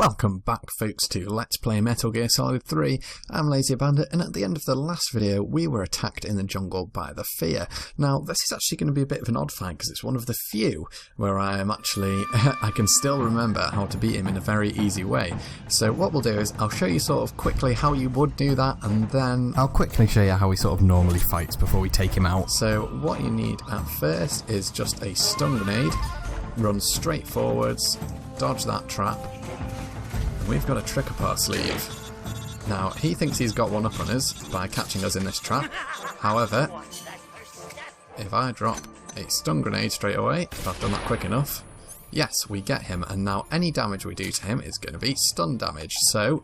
Welcome back folks to Let's Play Metal Gear Solid 3. I'm LazierBandit, and at the end of the last video we were attacked in the jungle by the Fear. Now this is actually going to be a bit of an odd fight because it's one of the few where I am actually, I can still remember how to beat him in a very easy way. So what we'll do is I'll show you sort of quickly how you would do that, and then I'll quickly show you how he sort of normally fights before we take him out. So what you need at first is just a stun grenade, run straight forwards, dodge that trap. We've got a trick up our sleeve. Now, he thinks he's got one up on us by catching us in this trap. However, if I drop a stun grenade straight away, if I've done that quick enough, yes, we get him, and now any damage we do to him is going to be stun damage. So,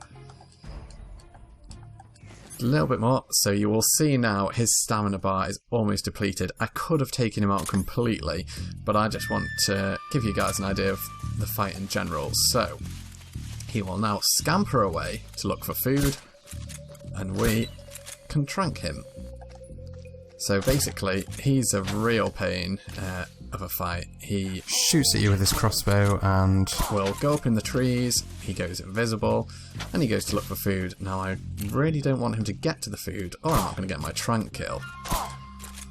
a little bit more. So you will see now his stamina bar is almost depleted. I could have taken him out completely, but I just want to give you guys an idea of the fight in general. So, he will now scamper away to look for food, and we can trank him. So basically, he's a real pain of a fight. He shoots at you with his crossbow and will go up in the trees, he goes invisible, and he goes to look for food. Now I really don't want him to get to the food, or I'm not going to get my trank kill.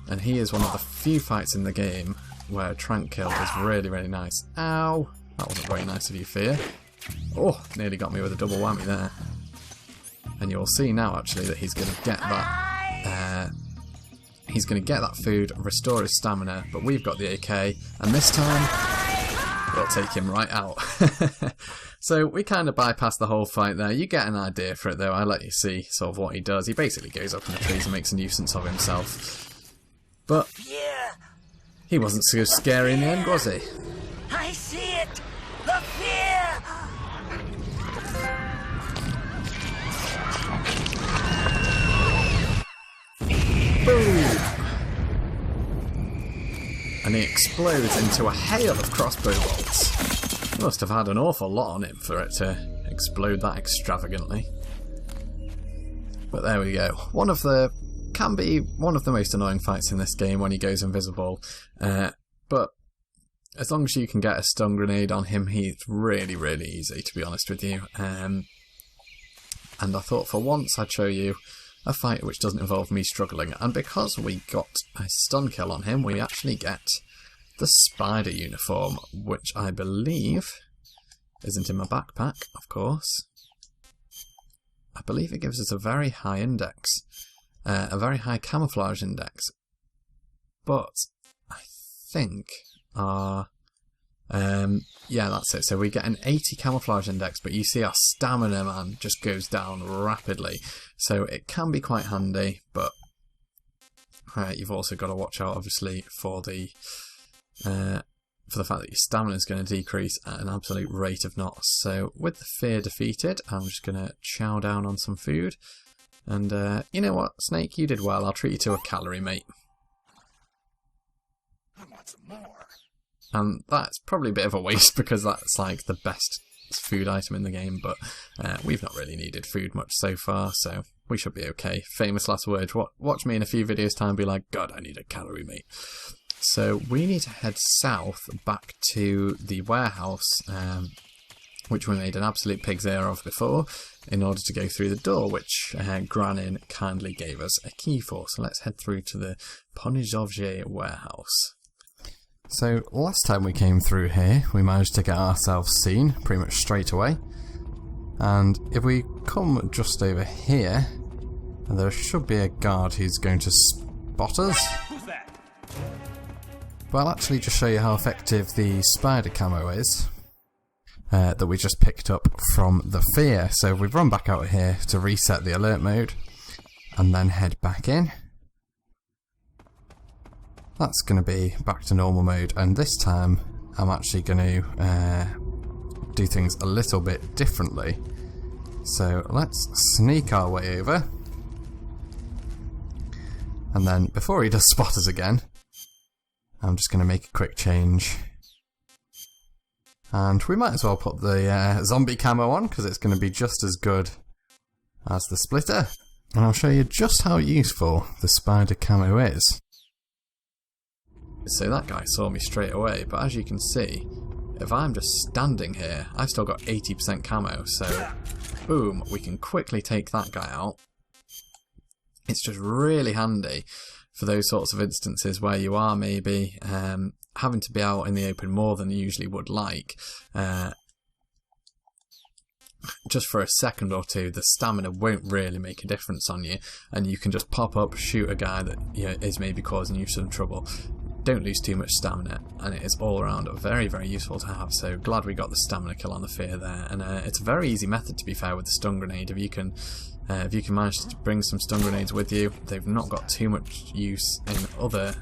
And he is one of the few fights in the game where a trank kill is really, really nice. Ow! That wasn't very nice of you, Fear. Oh, nearly got me with a double whammy there. And you'll see now actually that he's going to get that. He's going to get that food, restore his stamina, but we've got the AK, and this time we'll take him right out. So we kind of bypass the whole fight there. You get an idea for it though. I let you see sort of what he does. He basically goes up in the trees and makes a nuisance of himself. But he wasn't so scary in the end, was he? I see it! The fear! Boom! And he explodes into a hail of crossbow bolts. He must have had an awful lot on him for it to explode that extravagantly. But there we go. Can be one of the most annoying fights in this game when he goes invisible. But as long as you can get a stun grenade on him, he's really, really easy, to be honest with you. And I thought for once I'd show you a fight which doesn't involve me struggling. And because we got a stun kill on him, we actually get the spider uniform, which I believe isn't in my backpack, of course. I believe it gives us a very high index, a very high camouflage index. But I think yeah, that's it. So we get an 80 camouflage index, but you see our stamina, man, just goes down rapidly. So it can be quite handy, but you've also got to watch out, obviously, for the fact that your stamina is going to decrease at an absolute rate of knots. So with the Fear defeated, I'm just going to chow down on some food. And you know what, Snake, you did well. I'll treat you to a calorie, mate. I want some more. And that's probably a bit of a waste because that's like the best food item in the game, but we've not really needed food much so far, so we should be okay. Famous last words. Watch me in a few videos time and be like, God, I need a calorie, mate. So we need to head south back to the warehouse, which we made an absolute pig's ear of before, in order to go through the door, which Granin kindly gave us a key for. So let's head through to the Ponizovje warehouse. So last time we came through here, we managed to get ourselves seen pretty much straight away. And if we come just over here, there should be a guard who's going to spot us. Who's that? But I'll actually just show you how effective the spider camo is that we just picked up from the Fear. So we've run back out here to reset the alert mode and then head back in. That's going to be back to normal mode, and this time I'm actually going to do things a little bit differently. So let's sneak our way over, and then before he does spot us again, I'm just going to make a quick change. And we might as well put the zombie camo on, because it's going to be just as good as the splitter. And I'll show you just how useful the spider camo is. So that guy saw me straight away, but as you can see, if I'm just standing here, I've still got 80% camo, so boom, we can quickly take that guy out. It's just really handy for those sorts of instances where you are maybe having to be out in the open more than you usually would like. Just for a second or two, the stamina won't really make a difference on you, and you can just pop up, shoot a guy that is maybe causing you some trouble. Don't lose too much stamina, and it is all around very, very useful to have. So glad we got the stamina kill on the fear there, and it's a very easy method, to be fair, with the stun grenade. If you can manage to bring some stun grenades with you, they've not got too much use in other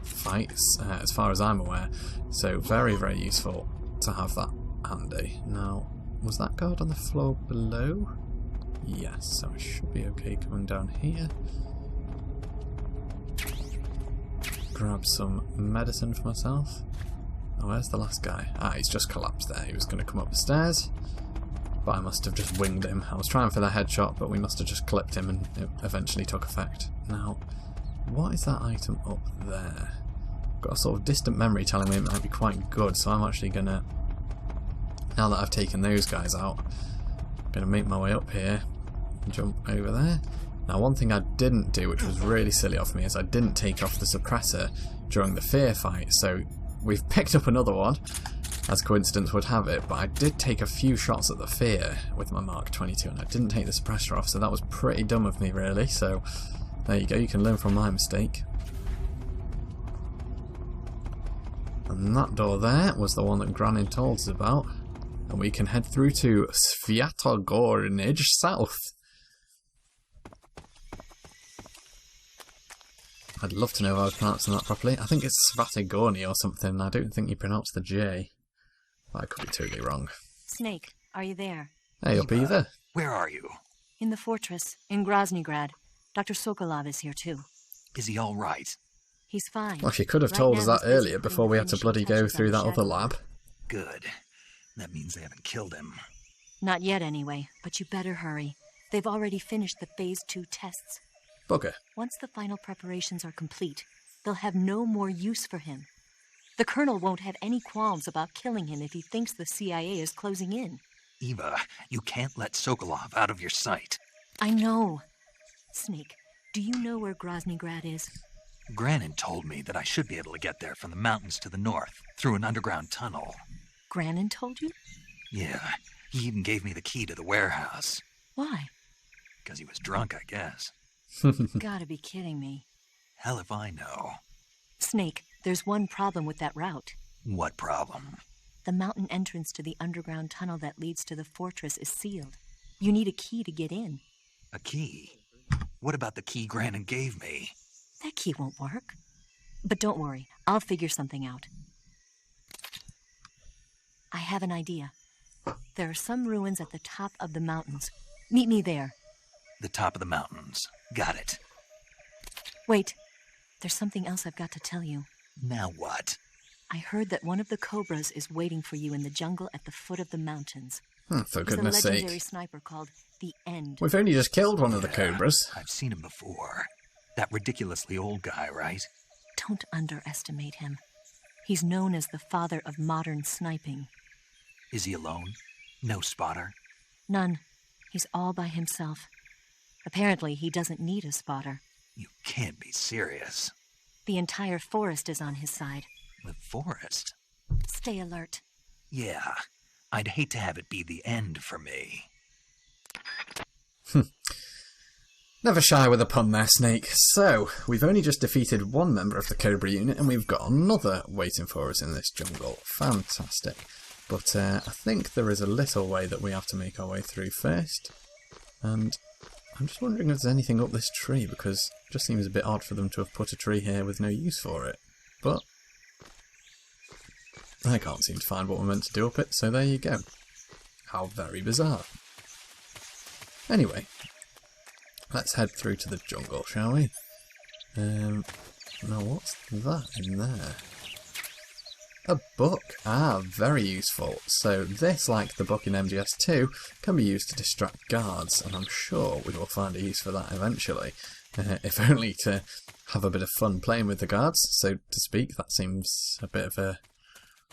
fights, as far as I'm aware. So very, very useful to have that handy. Now, was that guard on the floor below? Yes, so I should be okay coming down here. Grab some medicine for myself. Oh, where's the last guy? Ah, he's just collapsed there. He was going to come up the stairs, but I must have just winged him. I was trying for the headshot, but we must have just clipped him, and it eventually took effect. Now, what is that item up there? Got a sort of distant memory telling me it might be quite good, so I'm actually going to, now that I've taken those guys out, I'm going to make my way up here and jump over there. Now, one thing I didn't do, which was really silly of me, is I didn't take off the suppressor during the fear fight. So we've picked up another one, as coincidence would have it, but I did take a few shots at the fear with my Mark 22, and I didn't take the suppressor off, so that was pretty dumb of me, really. So there you go, you can learn from my mistake. And that door there was the one that Granin told us about, and we can head through to Sviatogornij South. I'd love to know if I was pronouncing that properly. I think it's Svatogorny or something. I don't think you pronounce the J. But I could be totally wrong. Snake, are you there? Hey, up either. Where are you? In the fortress, in Groznygrad. Dr. Sokolov is here too. Is he all right? He's fine. Well, she could have told us that earlier before we had to bloody go through that other lab. Good. That means they haven't killed him. Not yet anyway, but you better hurry. They've already finished the Phase 2 tests. Bugger. Once the final preparations are complete, they'll have no more use for him. The Colonel won't have any qualms about killing him if he thinks the CIA is closing in. Eva, you can't let Sokolov out of your sight. I know. Snake, do you know where Groznygrad is? Granin told me that I should be able to get there from the mountains to the north, through an underground tunnel. Granin told you? Yeah, he even gave me the key to the warehouse. Why? Because he was drunk, I guess. Gotta be kidding me. Hell if I know. Snake, there's one problem with that route. What problem? The mountain entrance to the underground tunnel that leads to the fortress is sealed. You need a key to get in. A key? What about the key Granin gave me? That key won't work. But don't worry, I'll figure something out. I have an idea. There are some ruins at the top of the mountains. Meet me there. The top of the mountains. Got it. Wait, there's something else I've got to tell you. Now what? I heard that one of the Cobras is waiting for you in the jungle at the foot of the mountains. For goodness sake. He's a legendary sniper called The End. We've only just killed one of the Cobras. I've seen him before. That ridiculously old guy, right? Don't underestimate him. He's known as the father of modern sniping. Is he alone? No spotter? None. He's all by himself. Apparently, he doesn't need a spotter. You can't be serious. The entire forest is on his side. The forest? Stay alert. Yeah. I'd hate to have it be the end for me. Never shy with a pun there, Snake. So, we've only just defeated one member of the Cobra unit, and we've got another waiting for us in this jungle. Fantastic. But I think there is a little way that we have to make our way through first. And I'm just wondering if there's anything up this tree, because it just seems a bit odd for them to have put a tree here with no use for it. But I can't seem to find what we're meant to do up it, so there you go. How very bizarre. Anyway, let's head through to the jungle, shall we? Now what's that in there? A book. Ah, very useful. So this, like the book in MGS2, can be used to distract guards, and I'm sure we will find a use for that eventually. If only to have a bit of fun playing with the guards, so to speak. That seems a bit of a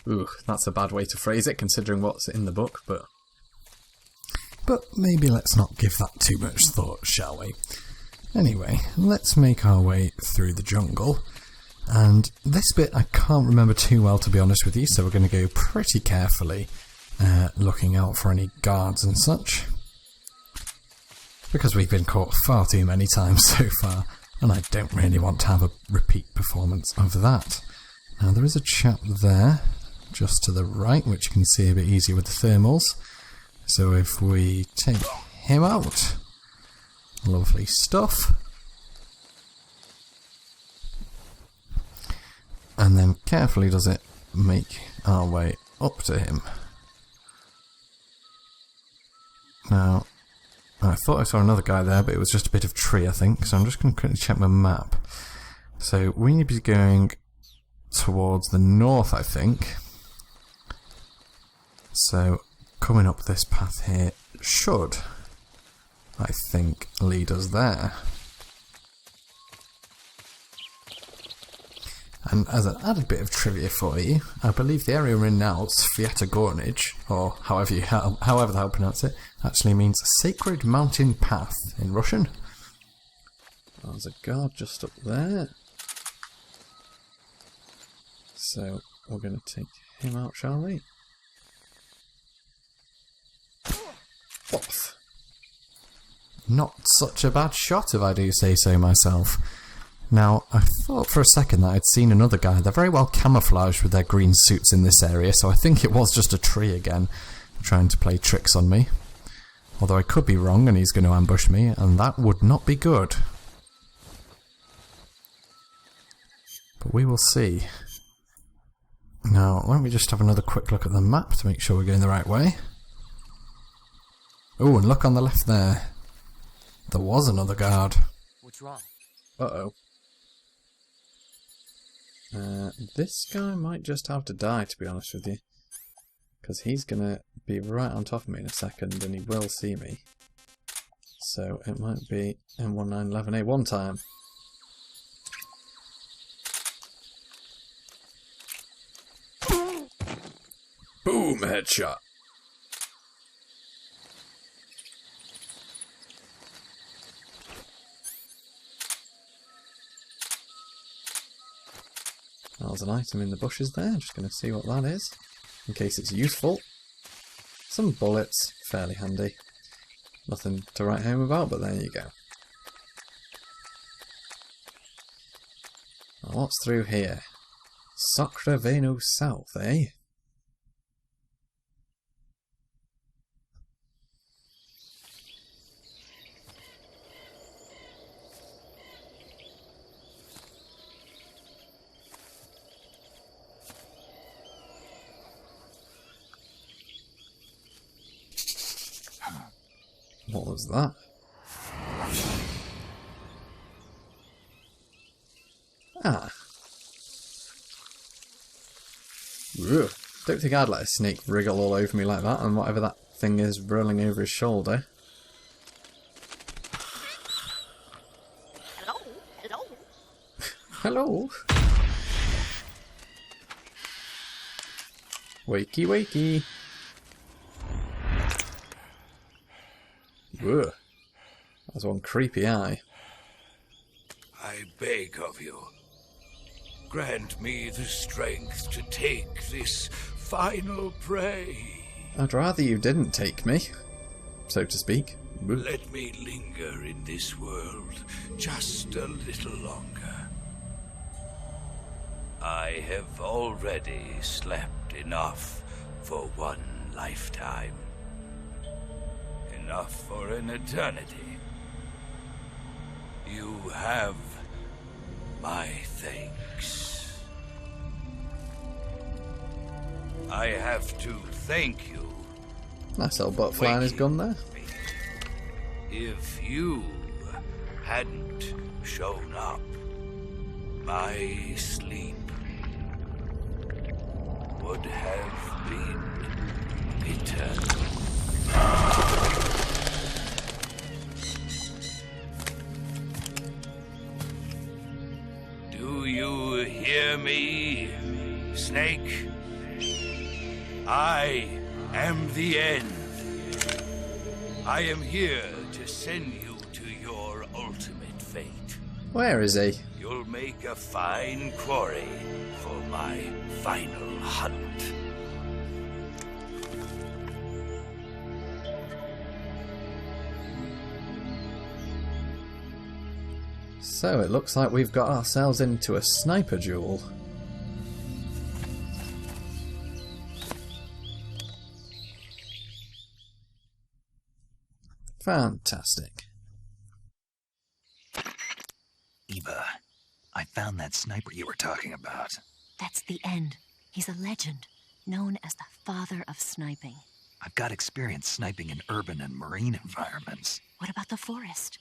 Ooh, that's a bad way to phrase it, considering what's in the book, but... But maybe let's not give that too much thought, shall we? Anyway, let's make our way through the jungle. And this bit I can't remember too well, to be honest with you, so we're going to go pretty carefully, looking out for any guards and such. Because we've been caught far too many times so far, and I don't really want to have a repeat performance of that. Now there is a chap there, just to the right, which you can see a bit easier with the thermals. So if we take him out, lovely stuff. And then carefully does it make our way up to him. Now, I thought I saw another guy there, but it was just a bit of tree, I think, so I'm just going to quickly check my map. So we need to be going towards the north, I think. So coming up this path here should, I think, lead us there. And as an added bit of trivia for you, I believe the area we're in now, Sviata Gornage, or however the hell pronounce it, actually means Sacred Mountain Path in Russian. There's a guard just up there. So we're going to take him out, shall we? Off. Not such a bad shot, if I do say so myself. Now, I thought for a second that I'd seen another guy. They're very well camouflaged with their green suits in this area, so I think it was just a tree again, trying to play tricks on me. Although I could be wrong and he's going to ambush me, and that would not be good. But we will see. Now, why don't we just have another quick look at the map to make sure we're going the right way. Oh, and look on the left there. There was another guard. What's wrong? Uh-oh. This guy might just have to die, to be honest with you. Because he's going to be right on top of me in a second, and he will see me. So it might be M1911A one time. Boom! Headshot! There's an item in the bushes there, just going to see what that is, in case it's useful. Some bullets, fairly handy. Nothing to write home about, but there you go. Now what's through here? Sacraveno South, eh? What was that? Ah. Ugh. Don't think I'd let a snake wriggle all over me like that, and whatever that thing is rolling over his shoulder. Hello? Hello? Hello? Wakey wakey. Ugh. That's one creepy eye. I beg of you, grant me the strength to take this final prey. I'd rather you didn't take me, so to speak. Ugh. Let me linger in this world just a little longer. I have already slept enough for one lifetime. Enough for an eternity. You have my thanks. I have to thank you. Nice old butterfly in his gun there. If you hadn't shown up, my sleep would have been eternal. Do you hear me, Snake? I am the end. I am here to send you to your ultimate fate. Where is he? You'll make a fine quarry for my final hunt. So it looks like we've got ourselves into a sniper duel. Fantastic. Eva, I found that sniper you were talking about. That's the end. He's a legend, known as the father of sniping. I've got experience sniping in urban and marine environments. What about the forest?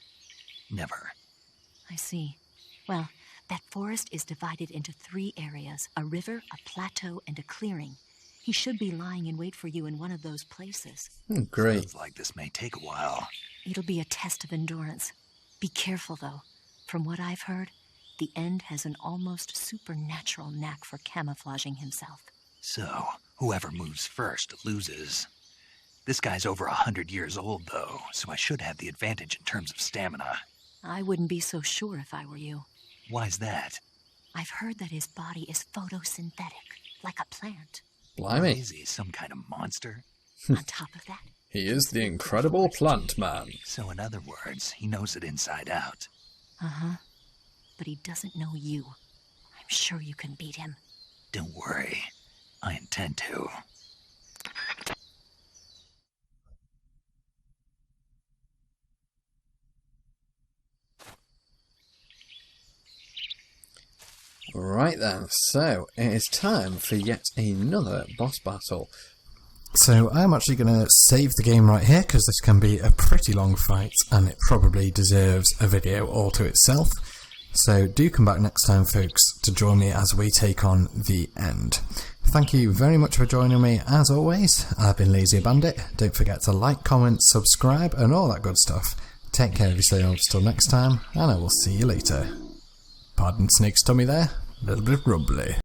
Never. I see. Well, that forest is divided into 3 areas, a river, a plateau, and a clearing. He should be lying in wait for you in one of those places. Great. Sounds like this may take a while. It'll be a test of endurance. Be careful, though. From what I've heard, the End has an almost supernatural knack for camouflaging himself. So, whoever moves first loses. This guy's over 100 years old, though, so I should have the advantage in terms of stamina. I wouldn't be so sure if I were you. Why's that? I've heard that his body is photosynthetic, like a plant. Blimey. Is he some kind of monster? On top of that, He is the incredible plant man. So in other words, he knows it inside out. uh-huh. But he doesn't know you. I'm sure you can beat him. Don't worry. I intend to. Right then, so it is time for yet another boss battle. So I'm actually going to save the game right here because this can be a pretty long fight and it probably deserves a video all to itself. So do come back next time, folks, to join me as we take on the End. Thank you very much for joining me. As always, I've been LazierBandit. Don't forget to like, comment, subscribe and all that good stuff. Take care of yourselves till next time, and I will see you later. Pardon Snake's tummy there, a little bit rumbly.